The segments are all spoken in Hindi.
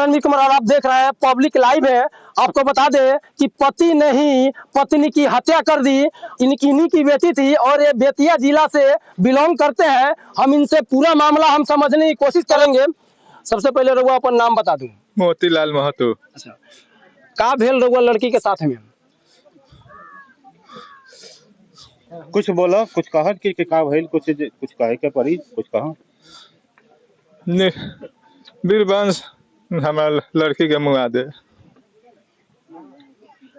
रणवीर कुमार और आप देख रहे हैं पब्लिक लाइव है। आपको बता दे कि पति ने ही पत्नी की हत्या कर दी। इन्हीं की बेटी थी और ये बेतिया जिला से बिलोंग करते हैं। हम इनसे पूरा मामला हम समझने की कोशिश करेंगे। सबसे पहले रघुआ अपन नाम बता दूं। मोतीलाल महतो। अच्छा, का भेल रघुआ लड़की के साथ में? कुछ बोलो, कुछ कहा कि का भइल, कुछ कहे के पड़ी, कुछ कहा। वीरवंश हमारा लड़की के मुआ दे।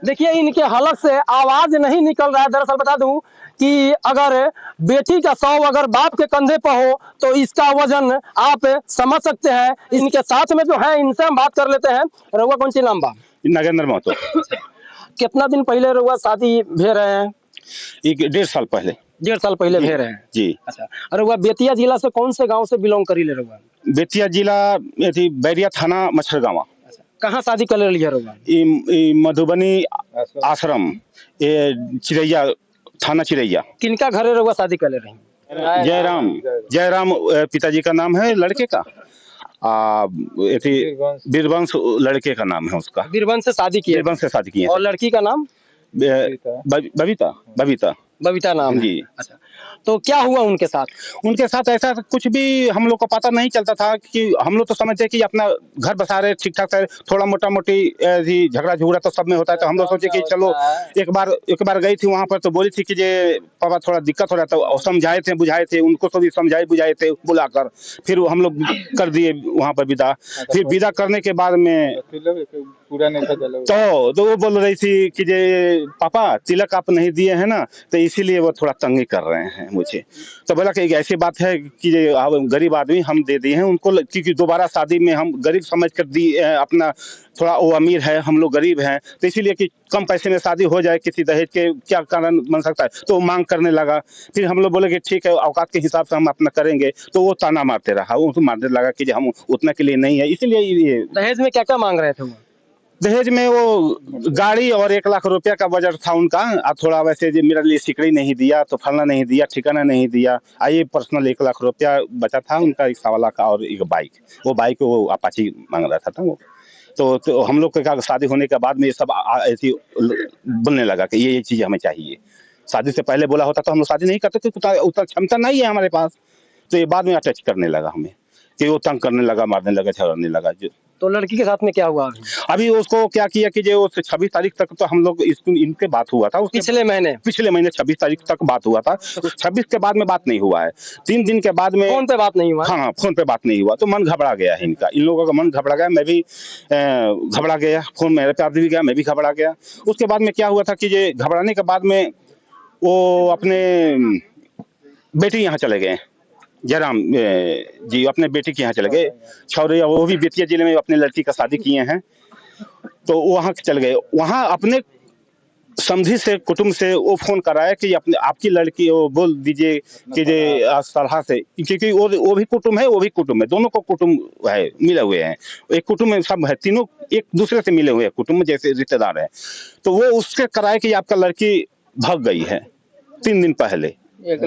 देखिए इनके हलक से आवाज नहीं निकल रहा है। दरअसल बता दूं कि अगर बेटी का शव अगर बाप के कंधे पर हो तो इसका वजन आप समझ सकते हैं। इनके साथ में जो है इनसे हम बात कर लेते हैं। रघुआ कौन सी नाम बा? नागेंद्र महतो। कितना दिन पहले रघुआ शादी भे रहे हैं? 1.5 साल पहले। 1.5 साल पहले भे रहे हैं जी। अच्छा, रघुआ बेतिया जिला से कौन से गाँव से बिलोंग करी ले रघुआ? बेतिया जिला बैरिया थाना मच्छरगावा। कहाँ शादी कर लिया रघुआ? मधुबनी आश्रम, चिरैया थाना चिरैया। किनका घर है रघुआ शादी कर ले रही? जयराम पिताजी का नाम है लड़के का। वीरवंश लड़के का नाम है उसका। वीरवंश से शादी की? वीरवंश से शादी की है। और लड़की का नाम? बबीता नाम जी। अच्छा, तो क्या हुआ उनके साथ? उनके साथ ऐसा कुछ भी हम लोग को पता नहीं चलता था कि हम लोग तो समझते कि अपना घर बसा रहे, ठीक ठाक है, थोड़ा मोटा मोटी झगड़ा झुगड़ा तो सब में होता है। तो हम लोग सोचे कि चलो एक बार गई थी वहां पर, तो बोली थी कि जे पापा थोड़ा दिक्कत हो रहा था। समझाए थे, बुझाए थे, उनको तो भी समझाए बुझाए थे बुलाकर। फिर हम लोग कर दिए वहां पर विदा। फिर विदा करने के बाद में पूरा नहीं था तो वो बोल रही थी कि जे पापा तिलक आप नहीं दिए हैं ना, तो इसीलिए वो थोड़ा तंगी कर रहे हैं मुझे। तो बोला कि ऐसी बात है कि गरीब आदमी हम दे दिए हैं उनको, क्योंकि दोबारा शादी में हम गरीब समझ कर दी अपना, थोड़ा वो अमीर है, हम लोग गरीब हैं, तो इसीलिए कि कम पैसे में शादी हो जाए, किसी दहेज के क्या कारण बन सकता है, तो मांग करने लगा। फिर हम लोग बोले कि ठीक है, औकात के हिसाब से हम अपना करेंगे। तो वो ताना मारते रहा, वो मारने लगा कि हम उतना के लिए नहीं है। इसीलिए ये दहेज में क्या क्या मांग रहे थे वो? दहेज में वो गाड़ी और 1 लाख रुपया का बजट था उनका। थोड़ा वैसे मेरे लिए सिकड़ी नहीं दिया, तो फलना नहीं दिया, ठिकाना नहीं दिया। ये पर्सनल 1 लाख रुपया बचा था उनका, 1.25 लाख और एक बाइक। वो बाइक वो अपाची मांग रहा था वो। तो हम लोग का शादी होने के बाद में ये सब ऐसी बोलने लगा कि ये चीज हमें चाहिए। शादी से पहले बोला होता तो हम लोग शादी नहीं करते थे, उतना क्षमता नहीं है हमारे पास। तो ये बाद में अटैच करने लगा हमें, कि वो तंग करने लगा, मारने लगा, झगड़ने लगा। तो लड़की के साथ में क्या हुआ? अभी उसको क्या किया कि जो 26 तारीख तक तो हम लोग इनके बात हुआ था, पिछले महीने 26 तारीख तक बात हुआ था। 26 के बाद में बात नहीं हुआ है। 3 दिन के बाद में फोन पे बात नहीं हुआ। हाँ, फोन पे बात नहीं हुआ। तो मन घबरा गया है इनका, इन लोगों का मन घबरा गया, मैं भी घबरा गया। फोन मेरे पे भी गया, मैं भी घबरा गया। उसके बाद में क्या हुआ था कि ये घबराने के बाद में वो अपने बेटी यहाँ चले गए, जयराम जी अपने बेटी के यहाँ चले गए छौरिया। वो भी बेतिया जिले में अपने लड़की का शादी किए हैं, तो वहाँ चले गए। वहाँ अपने समझी से, कुटुंब से वो फोन कराया कि अपने आपकी लड़की, वो बोल दीजिए कि जे सलाह से, क्योंकि वो भी कुटुंब है, वो भी कुटुंब है, दोनों को कुटुंब है, मिले हुए हैं। एक कुटुंब में सब है, तीनों एक दूसरे से मिले हुए हैं, कुटुंब जैसे रिश्तेदार है। तो वो उसके कराया कि आपका लड़की भाग गई है 3 दिन पहले, 1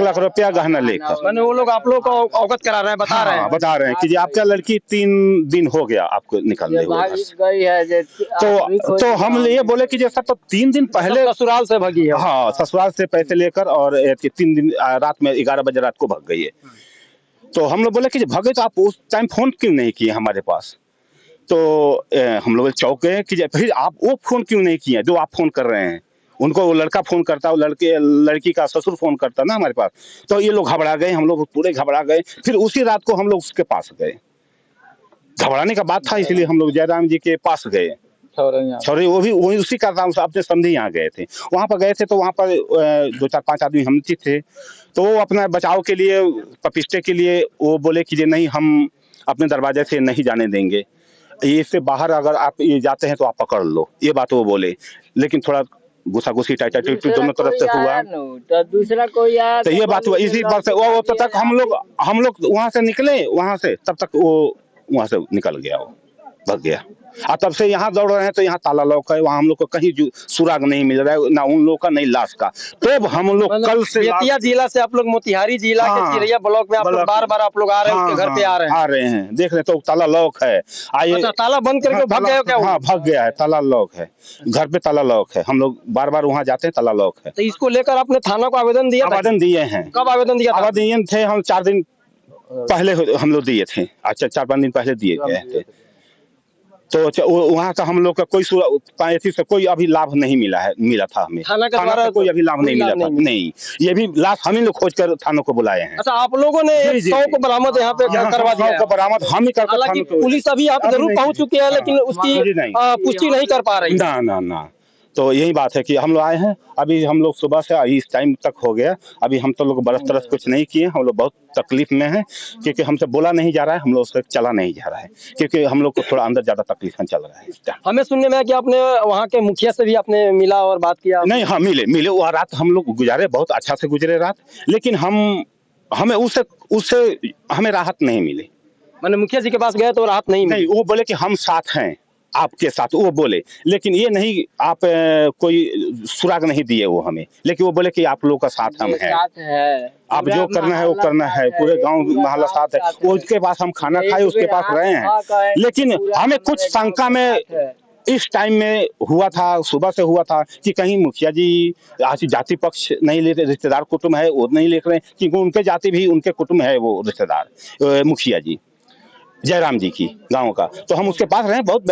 लाख रुपया गहना लेकर। मैंने वो लोग आप लोग को अवगत करा रहे हैं, बता रहे हैं कि आपका लड़की 3 दिन हो गया आपको निकलने गई है। तो हम ये बोले कि जैसा तो 3 दिन पहले ससुराल से भागी है। हाँ, ससुराल से पैसे लेकर, और 3 दिन रात में 11 बजे रात को भाग गई है। तो हम लोग बोले कि भागे तो आप उस टाइम फोन क्यों नहीं किए हमारे पास? तो हम लोग चौंक गए कि फिर आप वो फोन क्यों नहीं किए जो आप फोन कर रहे हैं। उनको वो लड़का फोन करता, वो लड़की का ससुर फोन करता ना हमारे पास। तो ये लोग घबरा गए, हम लोग पूरे घबरा गए। फिर उसी रात को हम लोग उसके पास गए। घबराने का बात था, इसलिए हम लोग जयराम जी के पास गए। छौरी वो भी उसी का नाम से अपने समझे यहाँ गए थे। वहां पर गए थे तो वहां पर 2-4-5 आदमी हम थे। तो वो अपना बचाव के लिए, पपिस्टे के लिए वो बोले कि नहीं, हम अपने दरवाजे से नहीं जाने देंगे, इससे बाहर अगर आप ये जाते हैं तो आप पकड़ लो, ये बात वो बोले। लेकिन थोड़ा घुसा-घुसी टाइटा दोनों तरफ से हुआ, तो दूसरा कोई आया तो ये बात हुआ। इसी बात से वो तब तक हम लोग वहां से निकले, वहां से तब तक वो वहां से निकल गया, वो भाग गया। और तब से यहाँ दौड़ रहे हैं तो यहाँ ताला लॉक है, वहाँ हम लोग को कहीं सुराग नहीं मिल रहा है, ना उन लोग का नहीं लाश का। तो हम लोग कल से बेतिया जिला से आप लोग मोतिहारी जिला के चिरैया ब्लॉक में आप लोग बार-बार आप लोग आ रहे हैं, उसके घर पे आ रहे हैं, देख रहे तो ताला लॉक है। आइए ताला बंद करके भाग गए क्या? हाँ भाग गया है, ताला लॉक है, घर पे ताला लॉक है, हम लोग बार-बार वहाँ जाते हैं, ताला लॉक है। तो इसको लेकर आपने थाना को आवेदन दिया? आवेदन दिए हैं। कब आवेदन दिया? आवेदन थे हम 4 दिन पहले हम लोग दिए थे। अच्छा 4-5 दिन पहले दिए गए थे। तो वहाँ का हम लोग का कोई से कोई अभी लाभ नहीं मिला था हमें। थाना के द्वारा कोई अभी लाभ नहीं मिला था। नहीं, ये भी लाभ हम ही लोग खोज कर थानों को बुलाए हैं। अच्छा, आप लोगों ने 100 को बरामद यहाँ पे करवा दिया? 100 को बरामद हम ही करके हालांकि पुलिस अभी यहाँ पे जरूर पहुंच चुकी है, लेकिन उसकी पुष्टि नहीं कर पा रही। ना तो यही बात है कि हम लोग आए हैं, अभी हम लोग सुबह से इस टाइम तक हो गया, अभी हम तो लोग बरस तरस कुछ नहीं किए, हम लोग बहुत तकलीफ में हैं, क्योंकि हमसे बोला नहीं जा रहा है, हम लोग उससे चला नहीं जा रहा है, क्योंकि हम लोग को थोड़ा अंदर ज्यादा तकलीफ में चल रहा है। हमें सुनने में है कि आपने वहाँ के मुखिया से भी आपने मिला और बात किया? नहीं, हाँ मिले वो रात हम लोग गुजारे, बहुत अच्छा से गुजरे रात, लेकिन हमें उससे हमें राहत नहीं मिली। मैंने मुखिया जी के पास गए तो राहत नहीं मिली? वो बोले कि हम साथ हैं, आपके साथ, वो बोले, लेकिन ये नहीं आप कोई सुराग नहीं दिए वो हमें, लेकिन वो बोले कि आप लोगों का साथ हम हैं, आप जो करना है वो करना है, पूरे गांव मोहल्ला साथ है। वो उसके पास हम खाना खाए, उसके पास रहे हैं, लेकिन हमें कुछ शंका में इस टाइम में हुआ था, सुबह से हुआ था कि कहीं मुखिया जी आज जाति पक्ष नहीं लेते, रिश्तेदार कुटुंब है वो नहीं लिख रहे हैं, क्योंकि उनके जाति भी उनके कुटुंब है, वो रिश्तेदार मुखिया जी जयराम जी की गांव का। तो हम उसके पास रहे, बहुत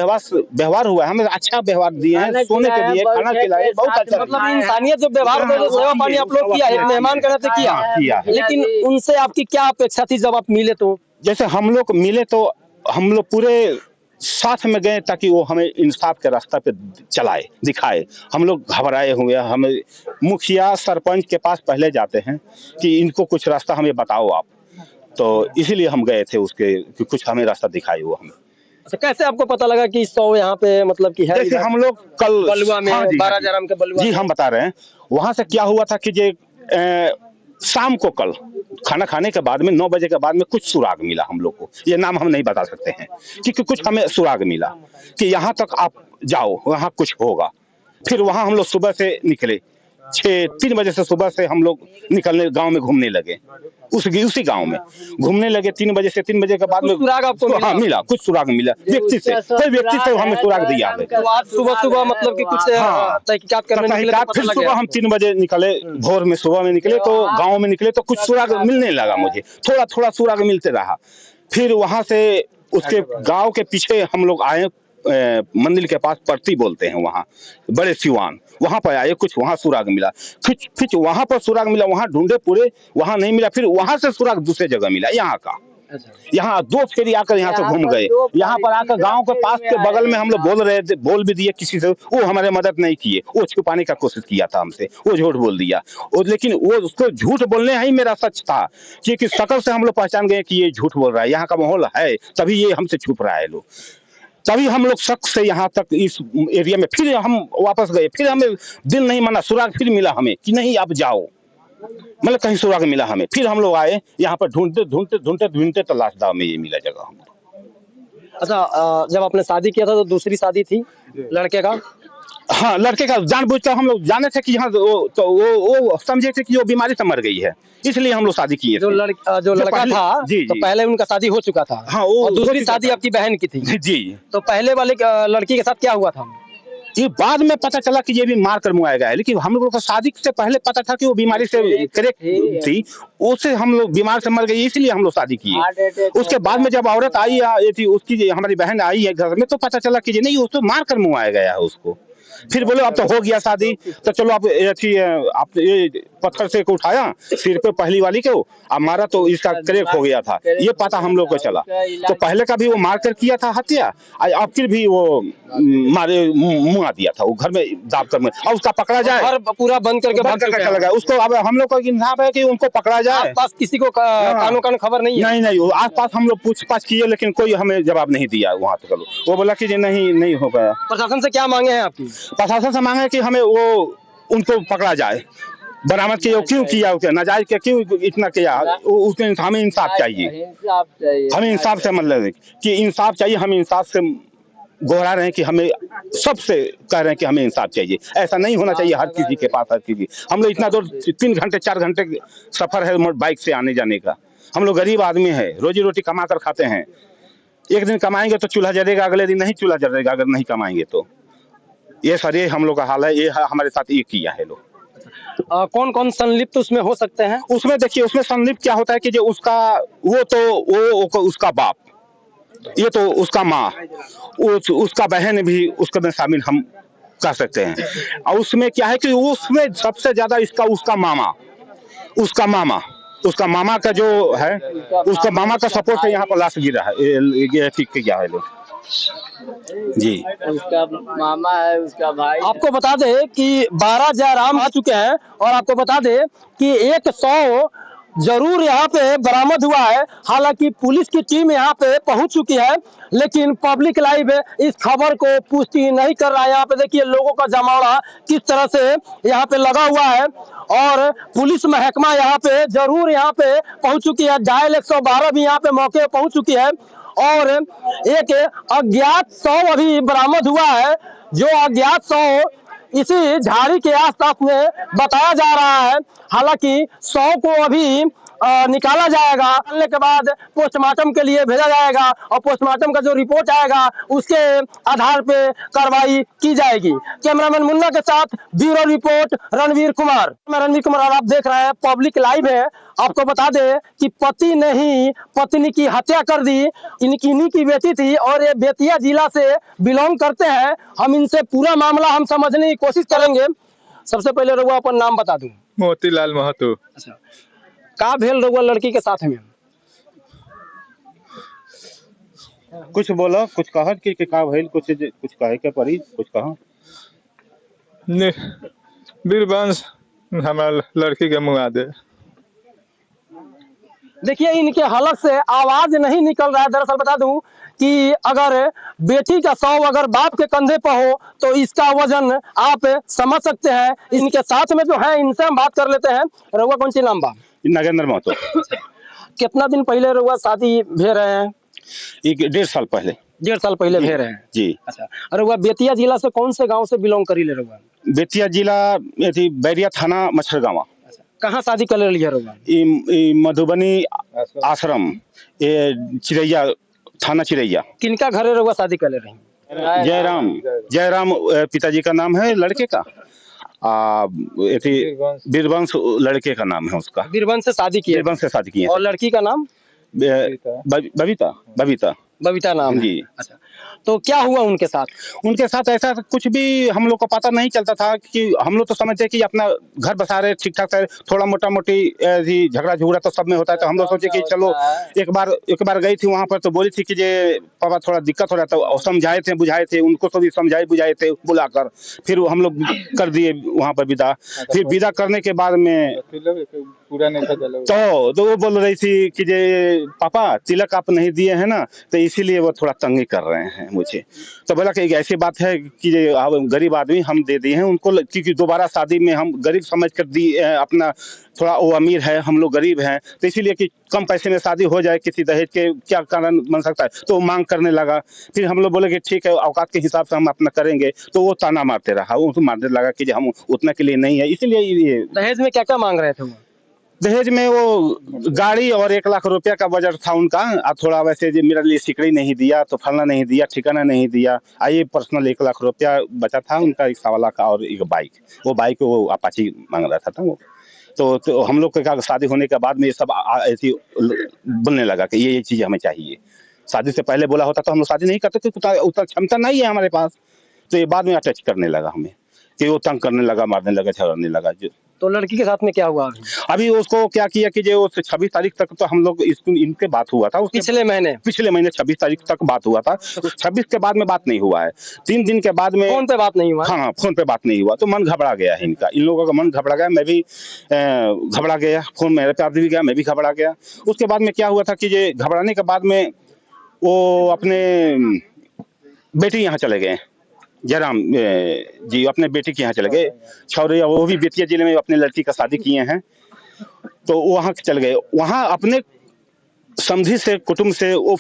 व्यवहार हुआ है, हमें अच्छा व्यवहार दिए हैं, सोने के दिए, खाना खिलाए, बहुत अच्छा। मतलब इंसानियत जो व्यवहार में सेवा पानी आप लोग किया, एक मेहमान का नाते किया, लेकिन उनसे आपकी क्या अपेक्षा थी जब आप मिले? तो जैसे हम लोग मिले तो हम लोग पूरे साथ में गए ताकि वो हमें इंसाफ के रास्ता पे चलाए, दिखाए। हम लोग घबराए हुए, हमें मुखिया सरपंच के पास पहले जाते हैं कि इनको कुछ रास्ता हमें बताओ आप, तो इसीलिए हम गए थे उसके कि कुछ हमें रास्ता दिखाई वो हमें। अच्छा, कैसे आपको पता लगा कि 100 यहाँ पे मतलब कि है? जैसे हम लोग कल बलुआ में, 12 जरम के बलुआ जी हम बता रहे हैं, वहां से क्या हुआ था कि शाम को कल खाना खाने के बाद में 9 बजे के बाद में कुछ सुराग मिला हम लोग को, ये नाम हम नहीं बता सकते हैं, क्योंकि कुछ हमें सुराग मिला कि यहाँ तक आप जाओ, वहाँ कुछ होगा। फिर वहाँ हम लोग सुबह से निकले, 3 बजे से सुबह से हम लोग निकलने गांव में घूमने लगे, उसी गांव में घूमने लगे 3 बजे से। 3 बजे के बाद में सुराग आपको मिला? हाँ मिला, कुछ सुराग मिला व्यक्ति से, कोई व्यक्ति से हमें सुराग दिया है। तो आज सुबह मतलब कि कुछ तहकीकात करने निकले तो फिर सुबह हम 3 बजे निकले, भोर में सुबह में निकले तो गाँव में निकले तो कुछ सुराग मिलने लगा, मुझे थोड़ा सुराग मिलते रहा। फिर वहां से उसके गाँव के पीछे हम लोग आए, मंदिर के पास परती बोलते हैं, वहाँ बड़े सिवान, वहां पर आए, कुछ वहां सुराग मिला, फिर वहां पर सुराग मिला, वहां ढूंढे पूरे, वहां नहीं मिला। फिर वहां से सुराग दूसरे जगह मिला, यहाँ का। यहाँ 2 फेरी आकर यहाँ से घूम गए, यहाँ पर आकर गांव के पास के बगल में हम लोग बोल रहे थे, बोल भी दिए किसी से, वो हमारे मदद नहीं किए, वो छुपाने का कोशिश किया था हमसे, वो झूठ बोल दिया। लेकिन वो उसको झूठ बोलने ही मेरा सच था, क्योंकि शक्ल से हम लोग पहचान गए कि ये झूठ बोल रहा है, यहाँ का माहौल है, तभी ये हमसे छुप रहा है लोग। तभी हम लोग शक से यहाँ तक इस एरिया में फिर हम वापस गए, फिर हमें दिल नहीं माना, सुराग फिर मिला हमें कि नहीं आप जाओ, मतलब कहीं सुराग मिला हमें। फिर हम लोग आए यहाँ पर ढूंढते तो लास्ट दाव में ये मिला जगह हम। अच्छा, जब आपने शादी किया था तो दूसरी शादी थी लड़के का? हाँ, लड़के का जानबूझकर हम लोग जाने थे कि यहाँ वो समझे थे कि वो बीमारी से मर गई है, इसलिए हम लोग शादी किए। जो लड़का था जी, तो पहले उनका शादी हो चुका था? हाँ, और दूसरी शादी आपकी बहन की थी? जी। तो पहले वाले लड़की के साथ क्या हुआ था? ये बाद में पता चला कि ये भी मार कर मुआया गया है, लेकिन हम लोगों को शादी से पहले पता था कि वो बीमारी से करेक्ट थी, उससे हम लोग बीमार से मर गए, इसलिए हम लोग शादी किए। उसके बाद में जब औरत आई थी, उसकी हमारी बहन आई है घर में, तो पता चला कि नहीं उसको मार कर मुआया गया है उसको। फिर बोले अब तो हो गया शादी, तो चलो आप ये पत्थर से उठाया सिर पे पहली वाली को, अब मारा तो इसका करेक्ट हो गया था, ये पता हम लोग को चला। तो पहले का भी वो मार कर किया था हत्या, अब फिर भी वो मारे मुआ दिया था, वो घर में दाब कर, और उसका पकड़ा जाए, घर पूरा बंद करके चला गया उसको। अब हम लोग का इंसाफ है कि उनको पकड़ा जाए। आसपास किसी को कानो कान खबर नहीं है? नहीं, आसपास हम लोग पूछताछ किए, लेकिन कोई हमें जवाब नहीं दिया वहाँ तक। वो बोला कि नहीं हो पाया। प्रशासन से क्या मांगे हैं आपकी? प्रशासन से मांगे कि हमें उनको पकड़ा जाए, बरामद किया, क्यों किया, नाजायज के क्यों इतना किया, उसके हमें इंसाफ चाहिए, हमें इंसाफ से मतलब कि इंसाफ चाहिए, हम इंसाफ से गोहरा रहे हैं कि हमें सबसे कह रहे हैं कि हमें इंसाफ चाहिए। ऐसा नहीं होना चाहिए हर किसी के पास, हर किसी। हम लोग इतना दूर 3 घंटे 4 घंटे सफर है बाइक से आने जाने का। हम लोग गरीब आदमी है, रोजी रोटी कमा कर खाते हैं। एक दिन कमाएंगे तो चूल्हा जलेगा, अगले दिन नहीं चूल्हा जलेगा अगर नहीं कमाएंगे तो। ये सर, ये हम लोग का हाल है, ये हमारे साथ ये किया है लोग। कौन कौन संलिप्त उसमें हो सकते हैं? उसमें देखिए, उसमें संलिप्त क्या होता है कि जो उसका वो उसका बाप, ये तो उसका माँ, उसका बहन भी उसके में शामिल हम कर सकते हैं। और उसमें क्या है कि उसमें सबसे ज्यादा उसका मामा का जो है, उसका मामा का सपोर्ट से यहाँ पर लाश गिरा है, ये ठीक किया है लोग जी। उसका मामा है, उसका भाई। आपको बता दे कि 12 जयराम आ चुके हैं और आपको बता दे कि 100 जरूर यहाँ पे बरामद हुआ है। हालांकि पुलिस की टीम यहाँ पे पहुंच चुकी है, लेकिन पब्लिक लाइव इस खबर को पुष्टि नहीं कर रहा है। यहाँ पे देखिए लोगों का जमावड़ा किस तरह से यहाँ पे लगा हुआ है और पुलिस महकमा यहाँ पे जरूर यहाँ पे पहुंच चुकी है। डायल 112 भी यहाँ पे मौके पे पहुंच चुकी है और एक अज्ञात शव अभी बरामद हुआ है। जो अज्ञात शव इसी झाड़ी के आसपास में बताया जा रहा है। हालांकि शव को अभी निकाला जाएगा, निकालने के बाद पोस्टमार्टम के लिए भेजा जाएगा और पोस्टमार्टम का जो रिपोर्ट आएगा उसके आधार पे कार्रवाई की जाएगी। कैमरामैन मुन्ना के साथ ब्यूरो रिपोर्ट रणवीर कुमार। मैं रणवीर कुमार और आप देख रहे हैं पब्लिक लाइव है। आपको बता दे कि पति ने ही पत्नी की हत्या कर दी। इन्हीं की बेटी थी और ये बेतिया जिला से बिलोंग करते हैं। हम इनसे पूरा मामला हम समझने की कोशिश करेंगे। सबसे पहले रघुआ अपन नाम बता दूं। मोतीलाल महतो। अच्छा, का भेल रघुआ लड़की के साथ में? कुछ बोला, कुछ कहा कि का भइल, कुछ कहे के पड़ी, कुछ कहा। वीरवंश हमारा लड़की के मुआ दे। देखिए इनके हलक से आवाज नहीं निकल रहा है। दरअसल बता दूं कि अगर बेटी का शव अगर बाप के कंधे पर हो तो इसका वजन आप समझ सकते हैं। इनके साथ में जो है इनसे हम बात कर लेते हैं। रघुआ कौन सी नाम बा? नगेंद्र महतो। कितना दिन पहले रघुआ शादी भे रहे हैं? 1.5 साल पहले। 1.5 साल पहले भे रहे हैं जी। अच्छा, रघुआ बेतिया जिला से कौन से गाँव से बिलोंग करी ले रघुआ? बेतिया जिला बैरिया थाना मच्छरगावा। कहाँ शादी कर लिया रघुआ? मधुबनी आश्रम, ये चिरैया थाना चिरैया। किनका घर है रघुआ शादी कर ले रही? जयराम पिताजी का नाम है, लड़के का वीरवंश लड़के का नाम है। उसका वीरवंश से शादी की है। और लड़की का नाम बबीता नाम जी। अच्छा, तो क्या हुआ उनके साथ? उनके साथ ऐसा कुछ भी हम लोग को पता नहीं चलता था कि हम लोग तो समझते कि अपना घर बसा रहे, ठीक ठाक है, थोड़ा मोटा मोटी झगड़ा झुगड़ा तो सब में होता है। तो हम लोग सोचे कि चलो एक बार गई थी वहां पर, तो बोली थी कि जे पापा थोड़ा दिक्कत हो रहा था। समझाए थे, बुझाए थे, उनको तो भी बुझाए थे बुलाकर। फिर हम लोग कर दिए वहां पर विदा। फिर विदा करने के बाद में पूरा नहीं था तो वो बोल रही थी कि जे पापा तिलक आप नहीं दिए हैं ना, तो इसीलिए वो थोड़ा तंगी कर रहे हैं मुझे। तो बोला कि ऐसी बात है कि गरीब आदमी हम दे दिए हैं उनको, क्योंकि दोबारा शादी में हम गरीब समझ कर दी, अपना थोड़ा वो अमीर है, हम लोग गरीब हैं, तो इसीलिए कि कम पैसे में शादी हो जाए, किसी दहेज के क्या कारण बन सकता है, तो मांग करने लगा। फिर हम लोग बोले कि ठीक है, औकात के हिसाब से हम अपना करेंगे। तो वो ताना मारते रहा, वो मारने लगा कि हम उतना के लिए नहीं है। इसीलिए ये दहेज में क्या क्या मांग रहे थे वो? दहेज में वो गाड़ी और 1 लाख रुपया का बजट था उनका। थोड़ा वैसे मेरे लिए सिकड़ी नहीं दिया, तो फलना नहीं दिया, ठिकाना नहीं दिया। ये पर्सनल 1 लाख रुपया बचा था उनका, 1 लाख और एक बाइक। वो बाइक वो अपाची मांग रहा था वो। तो हम लोग का शादी होने के बाद में ये सब ऐसी बोलने लगा कि ये चीज हमें चाहिए। शादी से पहले बोला होता तो हम लोग शादी नहीं करते थे, उतना क्षमता नहीं है हमारे पास। तो ये बाद में अटैच करने लगा हमें, कि वो तंग करने लगा, मारने लगा, झगड़ने लगा। तो लड़की के साथ में क्या हुआ? अभी उसको क्या किया कि जो 26 तारीख तक तो हम लोग इनके बात हुआ था, पिछले महीने 26 तारीख तक बात हुआ था। 26 के बाद में बात नहीं हुआ है। 3 दिन के बाद में फोन पे बात नहीं हुआ। हाँ, फोन पे बात नहीं हुआ। तो मन घबरा गया है इनका, इन लोगों का मन घबरा गया। मैं भी घबरा गया, फोन मेरे पे भी गया, मैं भी घबरा गया। उसके बाद में क्या हुआ था कि ये घबराने के बाद में वो अपने बेटी यहाँ चले गए, जयराम जी अपने बेटी के यहाँ चले गए। छौरिया, वो भी बेतिया जिले में अपने लड़की का शादी किए हैं, तो वहाँ चले गए। वहाँ अपने समधी से, कुटुंब से वो